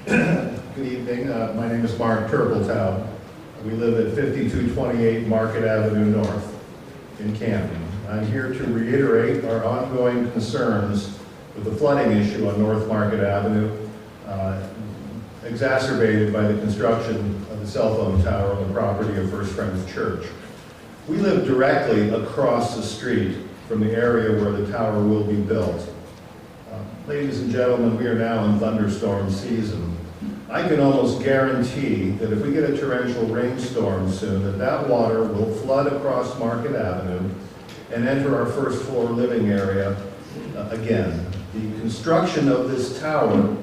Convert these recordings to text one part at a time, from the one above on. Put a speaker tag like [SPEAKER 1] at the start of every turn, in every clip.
[SPEAKER 1] Good evening. My name is Mark Turtletaub. We live at 5228 Market Avenue North in Canton. I'm here to reiterate our ongoing concerns with the flooding issue on North Market Avenue, exacerbated by the construction of the cell phone tower on the property of First Friends Church. We live directly across the street from the area where the tower will be built. Ladies and gentlemen, we are now in thunderstorm season. I can almost guarantee that if we get a torrential rainstorm soon, that water will flood across Market Avenue and enter our first floor living area again. The construction of this tower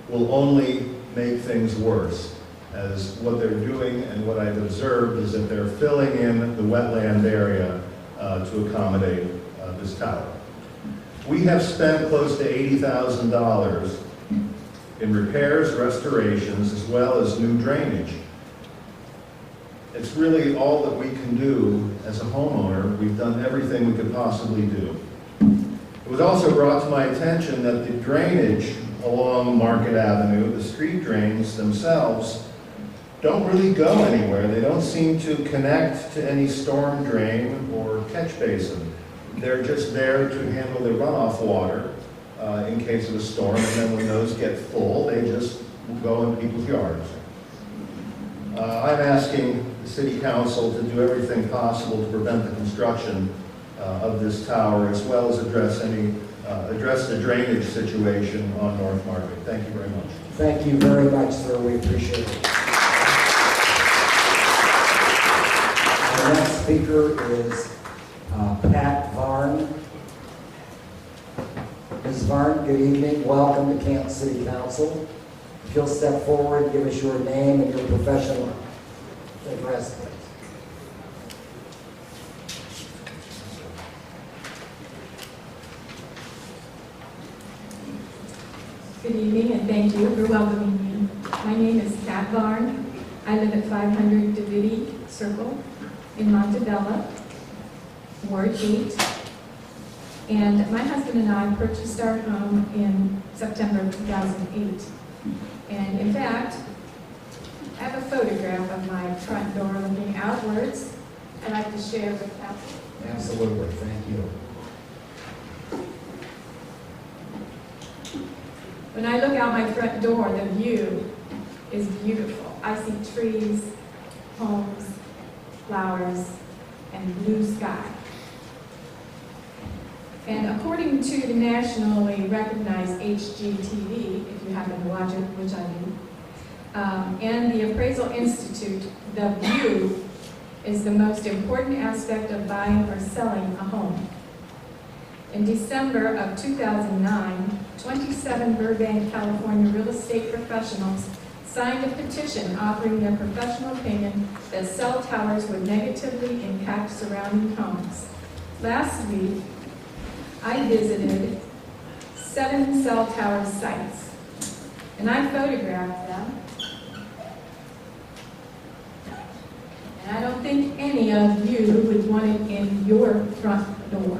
[SPEAKER 1] will only make things worse, as what they're doing and what I've observed is that they're filling in the wetland area to accommodate this tower. We have spent close to $80,000 in repairs, restorations, as well as new drainage. It's really all that we can do as a homeowner. We've done everything we could possibly do. It was also brought to my attention that the drainage along Market Avenue, the street drains themselves, don't really go anywhere. They don't seem to connect to any storm drain or catch basin. They're just there to handle the runoff water in case of a storm, and then when those get full, they just go in people's yards. I'm asking the City Council to do everything possible to prevent the construction of this tower, as well as address the drainage situation on North Market. Thank you very much.
[SPEAKER 2] Thank you very much, sir. We appreciate it. Our next speaker is Pat Varn. Ms. Varn, good evening. Welcome to Canton City Council. If you'll step forward, give us your name and your professional address, please.
[SPEAKER 3] Good evening, and thank you for welcoming me. My name is Pat Varn. I live at 500 DeVitti Circle in Montabella, Ward 8. And my husband and I purchased our home in September 2008. And in fact, I have a photograph of my front door looking outwards I'd like to share with council.
[SPEAKER 2] Absolutely, thank you.
[SPEAKER 3] When I look out my front door, the view is beautiful. I see trees, homes, flowers, and blue sky. And according to the nationally recognized HGTV, if you happen to watch it, which I do, and the Appraisal Institute, the view is the most important aspect of buying or selling a home. In December of 2009, 27 Burbank, California real estate professionals signed a petition offering their professional opinion that cell towers would negatively impact surrounding homes. Last week, I visited 7 cell tower sites, and I photographed them. And I don't think any of you would want it in your front door.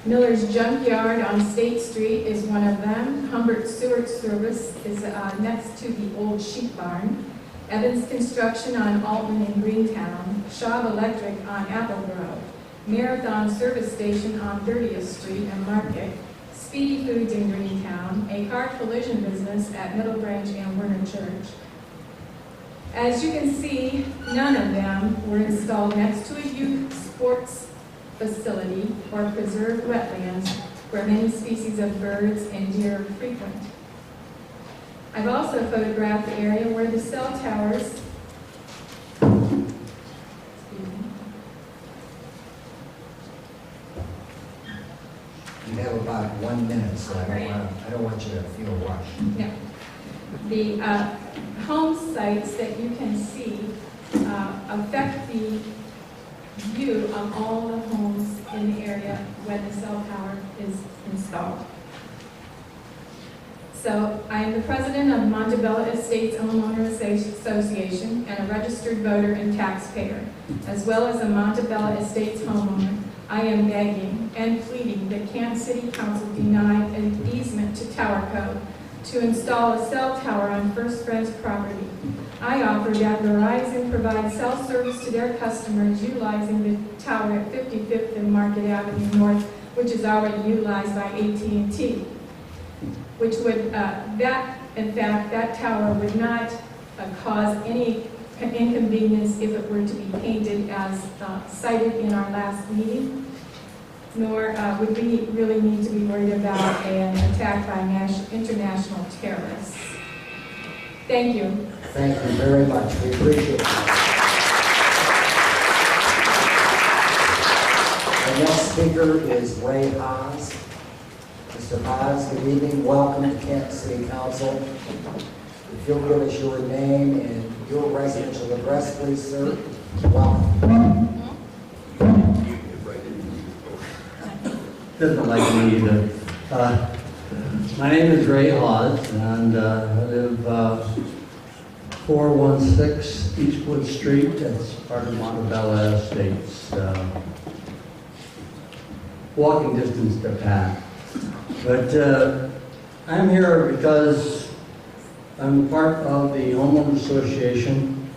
[SPEAKER 3] Miller's Junkyard on State Street is one of them. Humbert Seward Service is next to the old sheep barn. Evans Construction on Altman in Greentown. Shaw Electric on Apple Grove. Marathon Service Station on 30th Street and Market. Speedy Foods in Greentown. A car collision business at Middle Branch and Werner Church. As you can see, none of them were installed next to a youth sports facility or preserved wetlands where many species of birds and deer frequent. I've also photographed the area where the cell towers
[SPEAKER 2] You have about 1 minute, so I don't want you to feel rushed.
[SPEAKER 3] No. The home sites that you can see affect the view of all the homes in the area when the cell tower is installed. So I am the president of Montabella Estates Homeowners Association and a registered voter and taxpayer, as well as a Montabella Estates homeowner I am begging and pleading that Kansas City Council deny an easement to TowerCo to install a cell tower on First Friends property. I offer that Verizon provide cell service to their customers utilizing the tower at 55th and Market Avenue North, which is already utilized by AT&T, which would, that tower would not cause any inconvenience if it were to be painted as cited in our last meeting, nor would we really need to be worried about an attack by international terrorists. Thank you.
[SPEAKER 2] Thank you very much. We appreciate it. The next speaker is Ray Haas. Mr. Haas, good evening. Welcome to Kansas City Council. If you'll give us your name and your residential address, please, sir. Welcome.
[SPEAKER 4] Doesn't like me either. My name is Ray Hawes, and I live 416 Eastwood Street. That's part of Montabella Estates. Walking distance to Pat. But I'm here because I'm part of the homeowners association,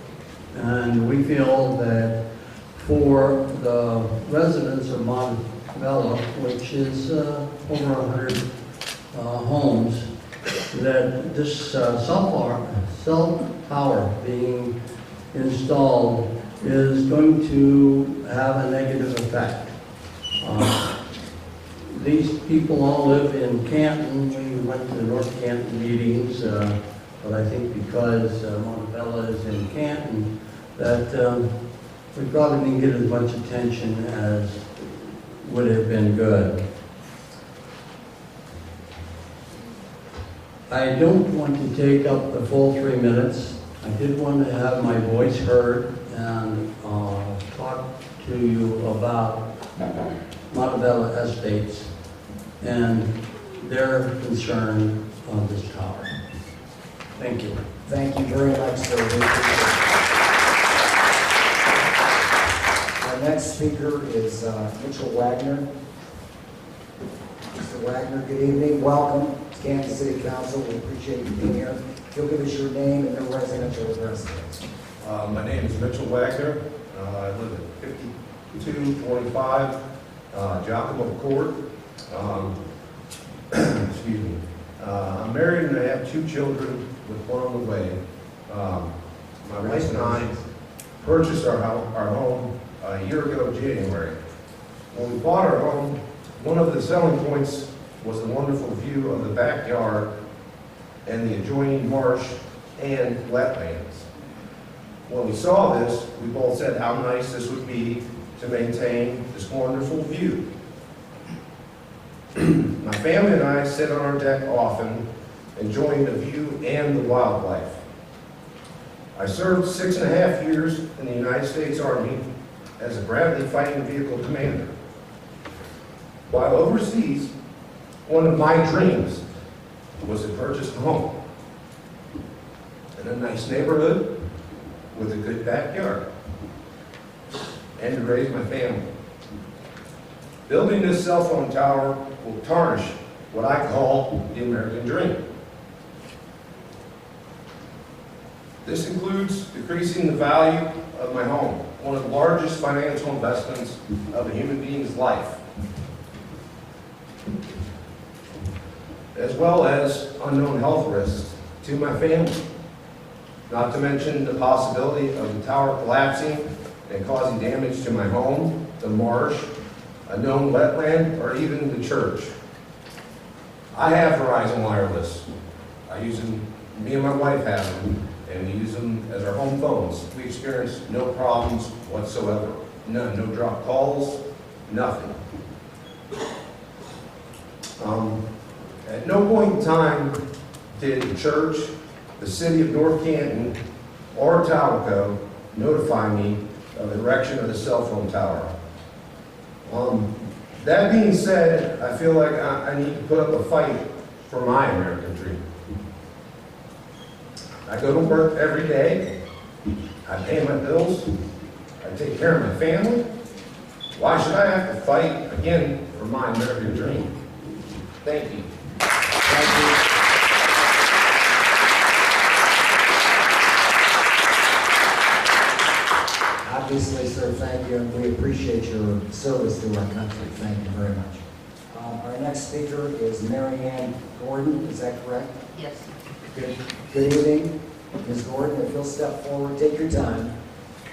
[SPEAKER 4] and we feel that for the residents of Montabella, which is over 100 homes, that this cell tower being installed is going to have a negative effect. These people all live in Canton. We went to the North Canton meetings, but I think because Montabella is in Canton, that we probably didn't get as much attention as would have been good. I don't want to take up the full 3 minutes. I did want to have my voice heard and talk to you about Montabella Estates and their concern on this tower. Thank you.
[SPEAKER 2] Thank you very much, sir. We appreciate it. Our next speaker is Mitchell Wagner. Mr. Wagner, good evening. Welcome to Kansas City Council. We appreciate you being here. If you'll give us your name and your residential address, please.
[SPEAKER 5] My name is Mitchell Wagner. I live at 5225 Giacomo Court. Excuse me. I'm married and I have 2 children with one on the way. My wife and I purchased our home a year ago, January. When we bought our home, one of the selling points was the wonderful view of the backyard and the adjoining marsh and wetlands. When we saw this, we both said how nice this would be to maintain this wonderful view. My family and I sit on our deck often, enjoying the view and the wildlife. I served 6.5 years in the United States Army as a Bradley Fighting Vehicle Commander. While overseas, one of my dreams was to purchase a home in a nice neighborhood with a good backyard and to raise my family. Building this cell phone tower will tarnish what I call the American dream. This includes decreasing the value of my home, one of the largest financial investments of a human being's life, as well as unknown health risks to my family, not to mention the possibility of the tower collapsing and causing damage to my home, the marsh, a known wetland, or even the church. I have Verizon Wireless. I use them, me and my wife have them, and we use them as our home phones. We experience no problems whatsoever. None, no drop calls, nothing. At no point in time did the church, the city of North Canton, or TowerCo notify me of the erection of the cell phone tower. That being said, I feel like I need to put up a fight for my American dream. I go to work every day, I pay my bills, I take care of my family, Why should I have to fight again for my American dream? Thank you.
[SPEAKER 2] Thank you. Obviously, sir, thank you, and we appreciate your service to our country. Thank you very much. Our next speaker is Mary Ann Gordon, is that correct?
[SPEAKER 6] Yes.
[SPEAKER 2] Good evening, Ms. Gordon. If you'll step forward, take your time,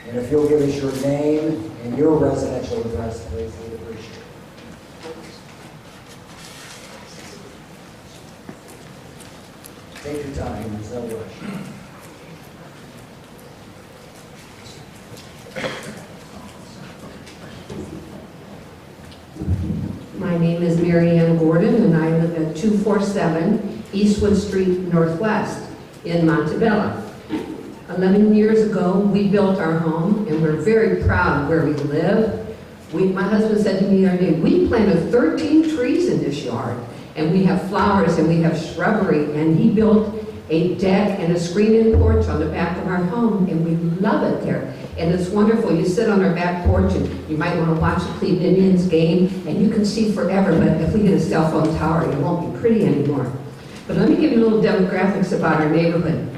[SPEAKER 2] and if you'll give us your name and your residential address, please, we'd appreciate it. Take your time, there's no rush.
[SPEAKER 6] My name is Mary Ann Gordon, and I live at 247 Eastwood Street Northwest in Montabella. 11 years ago, we built our home, and we're very proud of where we live. My husband said to me the other day, we planted 13 trees in this yard, and we have flowers and we have shrubbery, and he built a deck and a screen-in porch on the back of our home, and we love it there. And it's wonderful. You sit on our back porch, and you might want to watch the Cleveland Indians game, and you can see forever, but if we get a cell phone tower, it won't be pretty anymore. But let me give you a little demographics about our neighborhood.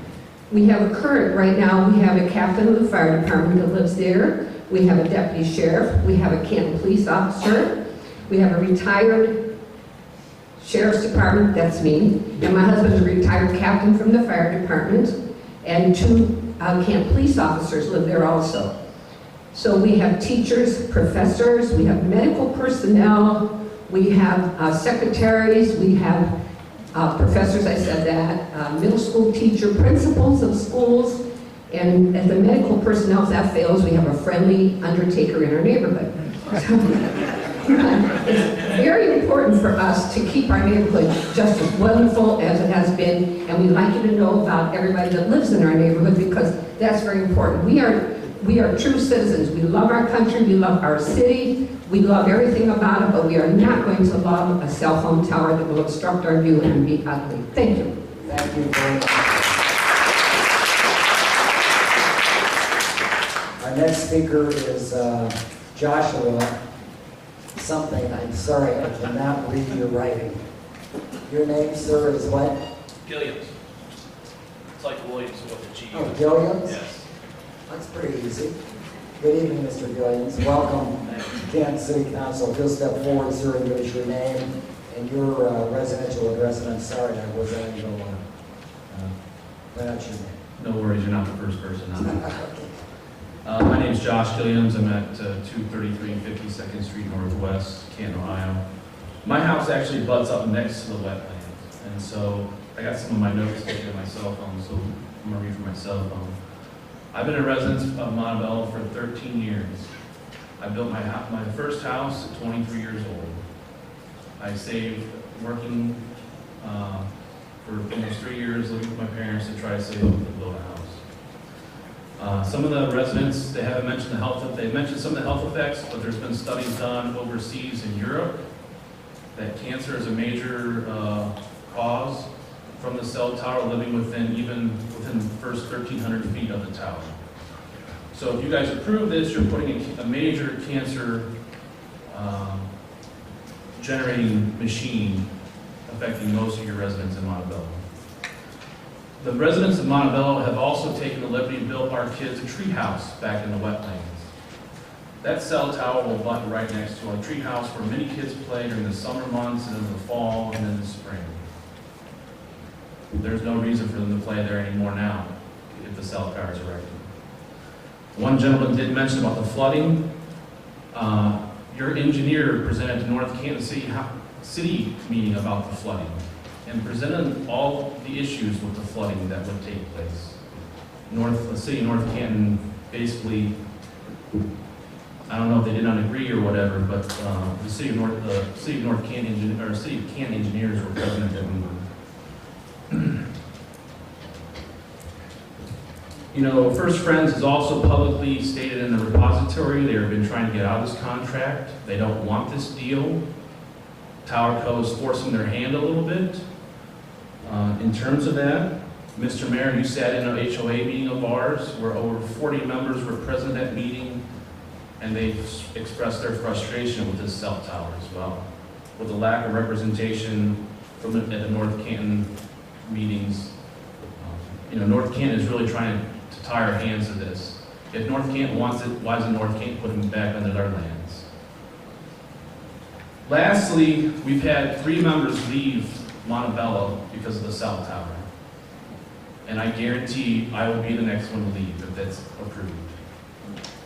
[SPEAKER 6] We have a current, right now, we have a captain of the fire department that lives there. We have a deputy sheriff. We have a Canton police officer. We have a retired sheriff's department, that's me. And my husband is a retired captain from the fire department. And two Canton police officers live there also. So we have teachers, professors, we have medical personnel, we have secretaries, we have professors, I said that, middle school teacher, principals of schools, and if the medical personnel, if that fails, we have a friendly undertaker in our neighborhood. It's very important for us to keep our neighborhood just as wonderful as it has been, and we'd like you to know about everybody that lives in our neighborhood because that's very important. We are true citizens. We love our country, we love our city, we love everything about it, but we are not going to love a cell phone tower that will obstruct our view and be ugly. Thank you.
[SPEAKER 2] Thank you very much. Our next speaker is Joshua something. I'm sorry, I cannot read your writing. Your name, sir, is what?
[SPEAKER 7] Gilliams. It's like Williams with the G.
[SPEAKER 2] Oh, Gilliams?
[SPEAKER 7] Yes.
[SPEAKER 2] That's pretty easy. Good evening, Mr. Gilliams. Welcome to Canton City Council. If you'll step forward, sir, and give us your name and your residential address. And I'm sorry, I was unable to pronounce your name.
[SPEAKER 7] No worries, you're not the first person on it. My name's Josh Gilliams. I'm at 233 52nd Street Northwest, Canton, Ohio. My house actually butts up next to the wetlands, and so I got some of my notes taken on my cell phone, so I'm going to read from my cell phone. I've been a resident of Montabella for 13 years. I built my first house at 23 years old. I saved working for almost 3 years, living with my parents to try to save up to build a house. Some of the residents, they haven't mentioned the health, they mentioned some of the health effects, but there's been studies done overseas in Europe that cancer is a major cause from the cell tower living within the first 1,300 feet of the tower. So if you guys approve this, you're putting a major cancer generating machine affecting most of your residents in Montabella. The residents of Montabella have also taken the liberty to build our kids a tree house back in the wetlands. That cell tower will butt right next to a tree house where many kids play during the summer months and in the fall and in the spring. There's no reason for them to play there anymore now if the cell tower is erected. One gentleman did mention about the flooding. Your engineer presented to North Canton City meeting about the flooding and presented all the issues with the flooding that would take place. The city of North Canton basically, I don't know if they did not agree or whatever, but the city of North Canton or city of Canton engineers were present at that meeting. You know, First Friends has also publicly stated in the repository they have been trying to get out of this contract. They don't want this deal. Tower Co. is forcing their hand a little bit. In terms of that, Mr. Mayor, you sat in an HOA meeting of ours where over 40 members were present at that meeting. and they've expressed their frustration with this cell tower as well, with the lack of representation at the North Canton meetings. North Canton is really trying to tie our hands to this. If North Canton wants it, why doesn't North Canton put them back under their lands? Lastly, we've had 3 members leave Montabella because of the cell tower. And I guarantee I will be the next one to leave if that's approved.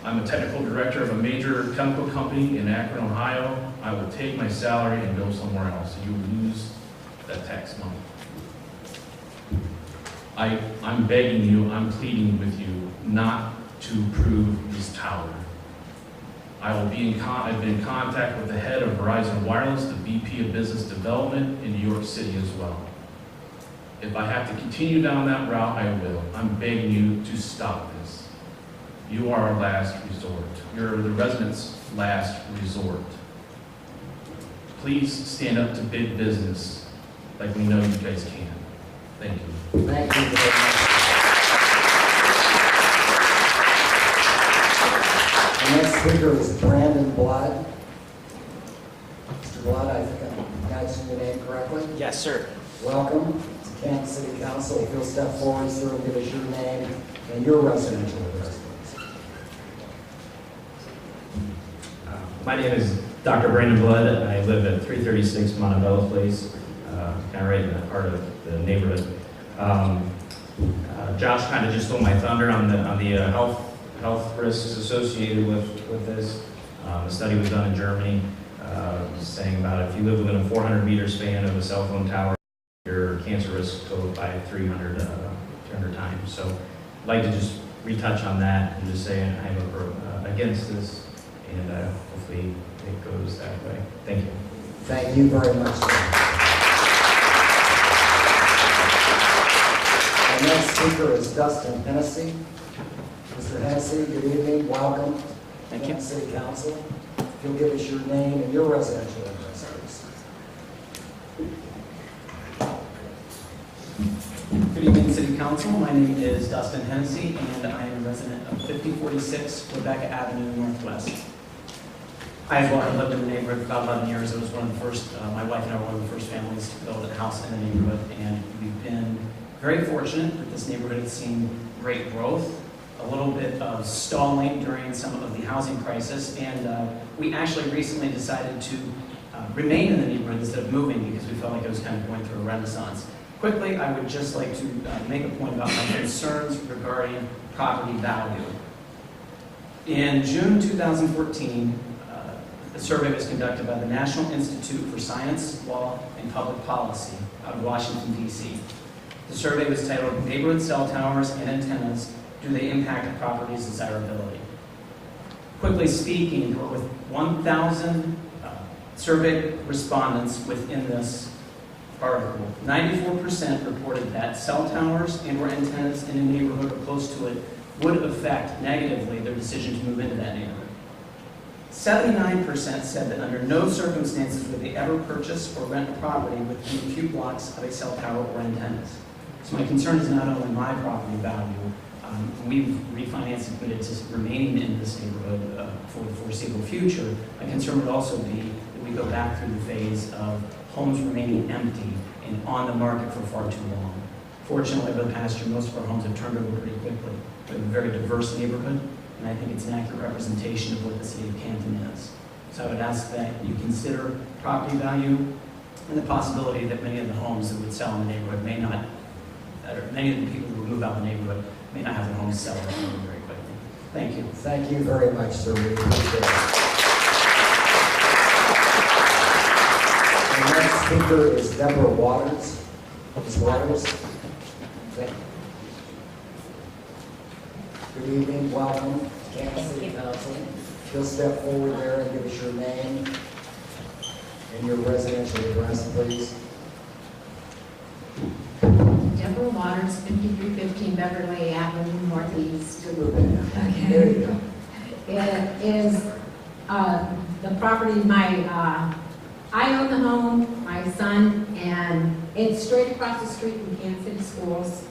[SPEAKER 7] I'm a technical director of a major chemical company in Akron, Ohio. I will take my salary and go somewhere else, and you will lose that tax money. I'm begging you, I'm pleading with you not to approve this tower. I've been in contact with the head of Verizon Wireless, the VP of Business Development in New York City as well. If I have to continue down that route, I will. I'm begging you to stop this. You are our last resort. You're the residents' last resort. Please stand up to big business like we know you guys can. Thank you.
[SPEAKER 2] Thank you very much. The next speaker is Brandon Blood. Mr. Blood, I think I'm pronouncing your name correctly.
[SPEAKER 8] Yes, sir.
[SPEAKER 2] Welcome to Kansas City Council. If you'll step forward, sir, and give us your name and your residential address, please.
[SPEAKER 8] My name is Dr. Brandon Blood. I live at 336 Montabella Place, kind of right in the heart of the neighborhood. Josh kind of just stole my thunder on the health risks associated with this. A study was done in Germany saying about if you live within a 400-meter span of a cell phone tower, your cancer risk goes by 300 times. So I'd like to just retouch on that and just say I'm against this, and hopefully it goes that way. Thank you.
[SPEAKER 2] Thank you very much, sir. Our next speaker is Dustin Hennessy. Mr. Hennessy, good evening. Welcome to Kansas City Council. If you'll give us your name and your residential address, please.
[SPEAKER 9] Good evening, City Council. My name is Dustin Hennessy, and I am a resident of 5046 Rebecca Avenue Northwest. I as well have lived in the neighborhood for about 11 years. It was one of the first, my wife and I were one of the first families to build a house in the neighborhood, and we've been very fortunate that this neighborhood has seen great growth, a little bit of stalling during some of the housing crisis, and we actually recently decided to remain in the neighborhood instead of moving because we felt like it was kind of going through a renaissance. Quickly, I would just like to make a point about my concerns regarding property value. In June 2014, a survey was conducted by the National Institute for Science, Law, and Public Policy out of Washington, D.C. The survey was titled, Neighborhood Cell Towers and Antennas, Do They Impact a Property's Desirability? Quickly speaking, there were with 1,000 survey respondents within this article. 94% reported that cell towers and or antennas in a neighborhood or close to it would affect negatively their decision to move into that neighborhood. 79% said that under no circumstances would they ever purchase or rent a property within a few blocks of a cell tower or antennas. So my concern is not only my property value. We've refinanced and committed to remaining in this neighborhood for the foreseeable future. My concern would also be that we go back through the phase of homes remaining empty and on the market for far too long. Fortunately, over the past year, most of our homes have turned over pretty quickly. We have a very diverse neighborhood, and I think it's an accurate representation of what the city of Canton is. So I would ask that you consider property value and the possibility that many of the homes that would sell in the neighborhood may not, or many of the people who would move out of the neighborhood may not have their homes sell very quickly. Thank you.
[SPEAKER 2] Thank you very much, sir. We appreciate it. The next speaker is Deborah Waters. Ms. Waters. Thank you. Good evening. Welcome to Kansas City Council. You'll step forward there and give us your name and your residential address, please.
[SPEAKER 10] Deborah Waters, 5315 Beverly Avenue Northeast.
[SPEAKER 2] Good moving.
[SPEAKER 10] Okay.
[SPEAKER 2] There you go.
[SPEAKER 10] It is the property, I own the home, my son, and it's straight across the street from Kansas City Schools.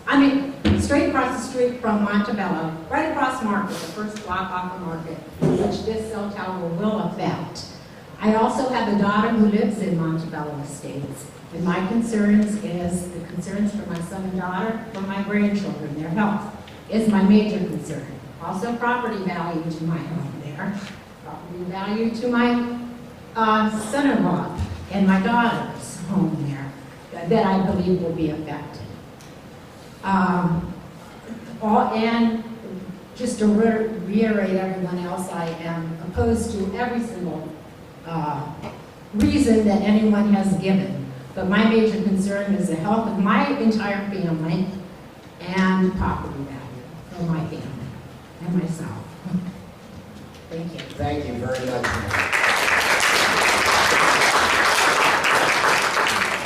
[SPEAKER 10] straight across the street from Montabella, right across Market, the first block off of Market, which this cell tower will affect. I also have a daughter who lives in Montabella Estates, and my concerns is the concerns for my son and daughter, for my grandchildren, their health is my major concern. Also property value to my home there, property value to my son-in-law and my daughter's home there that I believe will be affected. And just to reiterate everyone else, I am opposed to every single reason that anyone has given. But my major concern is the health of my entire family and property value for my family and myself. Thank you.
[SPEAKER 2] Thank you very much.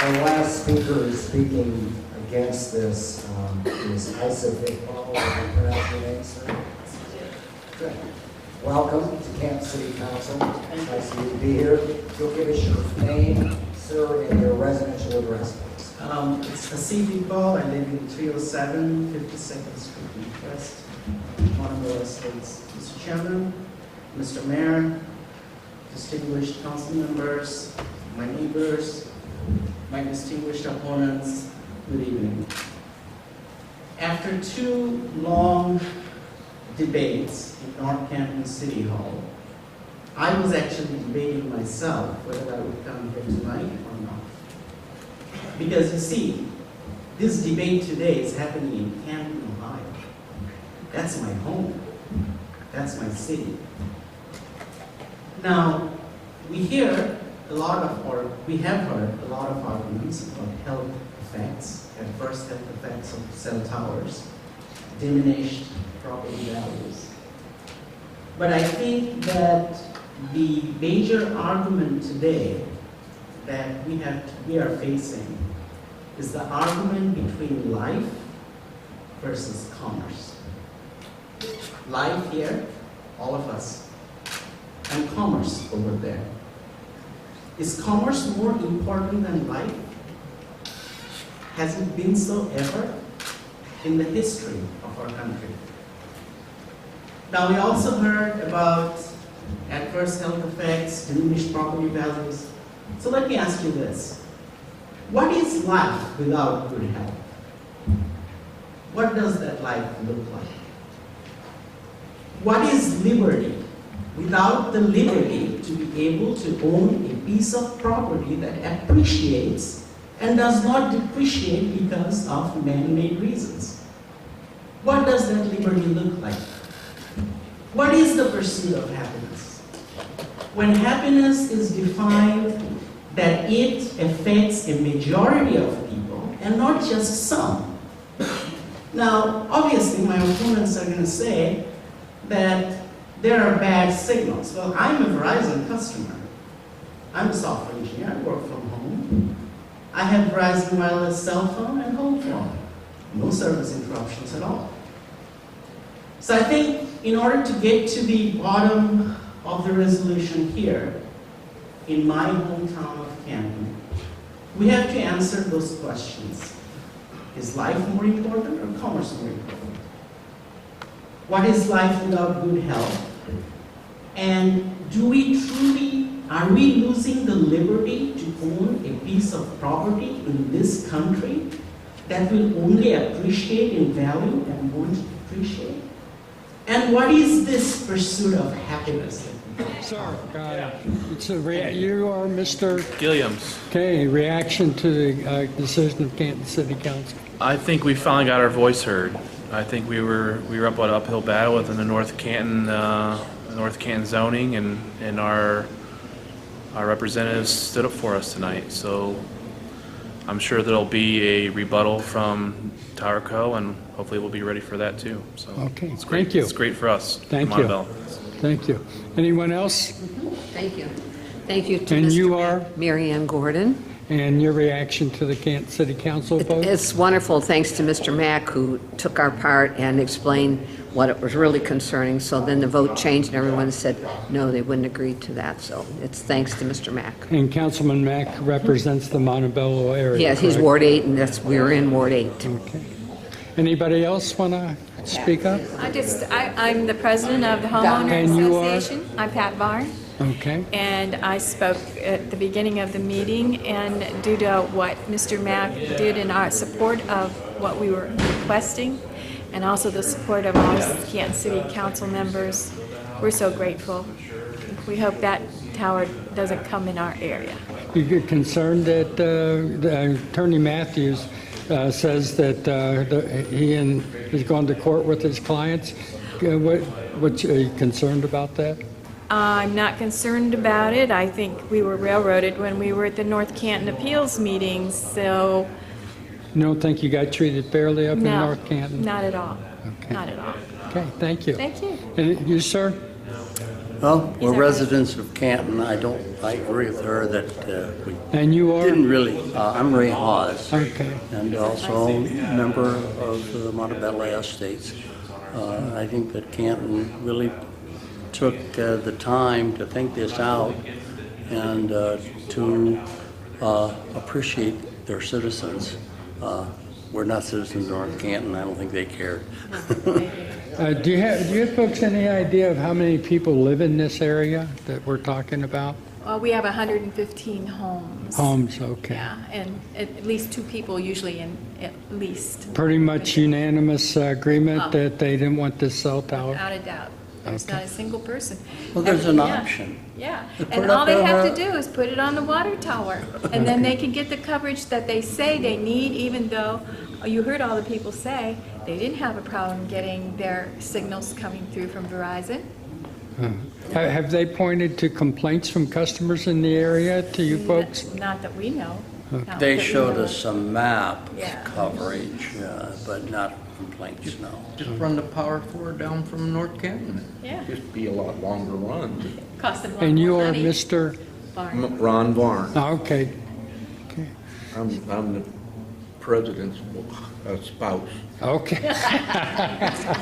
[SPEAKER 2] Our last speaker is speaking against this is Isa Fickball. Will you pronounce your name, sir? Good. Welcome to Kansas City Council. Nice of you to be here. You'll give us your name, sir, and your residential address, please.
[SPEAKER 9] It's Asifi Ball. I live in 307 52nd Street West, Montabella Estates. Mr. Chairman, Mr. Mayor, distinguished council members, my neighbors, my distinguished opponents, good evening. After 2 long debates in North Canton City Hall, I was actually debating myself whether I would come here tonight or not. Because you see, this debate today is happening in Canton, Ohio. That's my home. That's my city. Now, we have heard a lot of arguments about health effects, adverse health effects of cell towers, diminished property values. But I think that the major argument today that we are facing is the argument between life versus commerce. Life here, all of us, and commerce over there. Is commerce more important than life? Has it been so ever in the history of our country? Now, we also heard about adverse health effects, diminished property values. So let me ask you this. What is life without good health? What does that life look like? What is liberty without the liberty to be able to own a piece of property that appreciates and does not depreciate because of man-made reasons? What does that liberty look like? What is the pursuit of happiness? When happiness is defined that it affects a majority of people and not just some. Now, obviously, my opponents are going to say that there are bad signals. Well, I'm a Verizon customer. I'm a software engineer. I work from home. I have Verizon wireless cell phone and home phone. No service interruptions at all. So I think in order to get to the bottom of the resolution here, in my hometown of Canton, we have to answer those questions. Is life more important or commerce more important? What is life without good health? And are we losing the liberty to own a piece of property in this country that will only appreciate in value and won't depreciate? And what is this pursuit of happiness?
[SPEAKER 11] Sir, you are Mr.
[SPEAKER 7] Gilliams.
[SPEAKER 11] Okay, reaction to the decision of Canton City Council.
[SPEAKER 7] I think we finally got our voice heard. I think we were up an uphill battle within the North Canton zoning, and our representatives stood up for us tonight. So I'm sure there'll be a rebuttal from Tower Co, and hopefully we'll be ready for that too. So
[SPEAKER 11] okay,
[SPEAKER 7] it's great.
[SPEAKER 11] Thank you.
[SPEAKER 7] It's great for us.
[SPEAKER 11] Thank
[SPEAKER 7] Montabella.
[SPEAKER 11] you. Thank you. Anyone else?
[SPEAKER 6] Thank you. Thank you to
[SPEAKER 11] And
[SPEAKER 6] Mr.
[SPEAKER 11] you are?
[SPEAKER 6] Mary Ann Gordon.
[SPEAKER 11] And your reaction to the Canton City Council vote?
[SPEAKER 6] It's wonderful, thanks to Mr. Mack, who took our part and explained what it was really concerning. So then the vote changed and everyone said, no, they wouldn't agree to that. So it's thanks to Mr. Mack.
[SPEAKER 11] And Councilman Mack represents the Montebello area.
[SPEAKER 6] Yes, he's
[SPEAKER 11] correct?
[SPEAKER 6] Ward 8, and we're in Ward 8.
[SPEAKER 11] Okay. Anybody else want to speak up?
[SPEAKER 12] I'm the president of the homeowner
[SPEAKER 11] And you are?
[SPEAKER 12] association. I'm Pat Barn,
[SPEAKER 11] Okay.
[SPEAKER 12] and I spoke at the beginning of the meeting, and due to what Mr. Mack did in our support of what we were requesting, and also the support of all Canton City Council members, we're so grateful. We hope that tower doesn't come in our area.
[SPEAKER 11] You get concerned that Attorney Matthews says that he is going to court with his clients? Are you concerned about that?
[SPEAKER 12] I'm not concerned about it. I think we were railroaded when we were at the North Canton Appeals meetings, so
[SPEAKER 11] You don't think you got treated fairly up in
[SPEAKER 12] no,
[SPEAKER 11] North Canton?
[SPEAKER 12] not at all.
[SPEAKER 11] Okay.
[SPEAKER 12] Not at all.
[SPEAKER 11] Okay, thank you.
[SPEAKER 12] Thank you.
[SPEAKER 11] And you, sir?
[SPEAKER 4] Well, we're
[SPEAKER 12] that right?
[SPEAKER 4] residents of Canton. I agree with her that we
[SPEAKER 11] And you are?
[SPEAKER 4] didn't really, I'm Ray Hawes.
[SPEAKER 11] Okay.
[SPEAKER 4] And also member of the Montabella Estates. I think that Canton really took the time to think this out and to appreciate their citizens. We're not citizens of North Canton. I don't think they cared.
[SPEAKER 11] Do you folks any idea of how many people live in this area that we're talking about?
[SPEAKER 12] Well, we have 115 homes.
[SPEAKER 11] Homes, okay.
[SPEAKER 12] Yeah, and at least 2 people usually at least.
[SPEAKER 11] Pretty much unanimous agreement that they didn't want this cell tower?
[SPEAKER 12] Without a doubt. There's
[SPEAKER 11] Okay.
[SPEAKER 12] not a single person.
[SPEAKER 4] Well, there's an
[SPEAKER 12] Yeah.
[SPEAKER 4] option.
[SPEAKER 12] Yeah,
[SPEAKER 4] Put
[SPEAKER 12] and
[SPEAKER 4] it
[SPEAKER 12] all
[SPEAKER 4] up
[SPEAKER 12] they
[SPEAKER 4] there,
[SPEAKER 12] have to do is put it on the water tower, and then they can get the coverage that they say they need, even though, you heard all the people say, they didn't have a problem getting their signals coming through from Verizon.
[SPEAKER 11] Have they pointed to complaints from customers in the area to you folks?
[SPEAKER 12] Not that we know. Not
[SPEAKER 4] They
[SPEAKER 12] that we
[SPEAKER 4] showed
[SPEAKER 12] know.
[SPEAKER 4] us a map
[SPEAKER 12] Yeah.
[SPEAKER 4] coverage, but not complaints, no.
[SPEAKER 13] Just run the power for down from North Canton.
[SPEAKER 12] Yeah,
[SPEAKER 13] Just be a lot longer run.
[SPEAKER 12] cost them a lot
[SPEAKER 11] And you
[SPEAKER 12] more
[SPEAKER 11] are
[SPEAKER 12] money.
[SPEAKER 11] Mr.?
[SPEAKER 12] Barn.
[SPEAKER 13] Ron Varn.
[SPEAKER 11] Okay. Okay.
[SPEAKER 13] I'm the president's spouse.
[SPEAKER 11] Okay.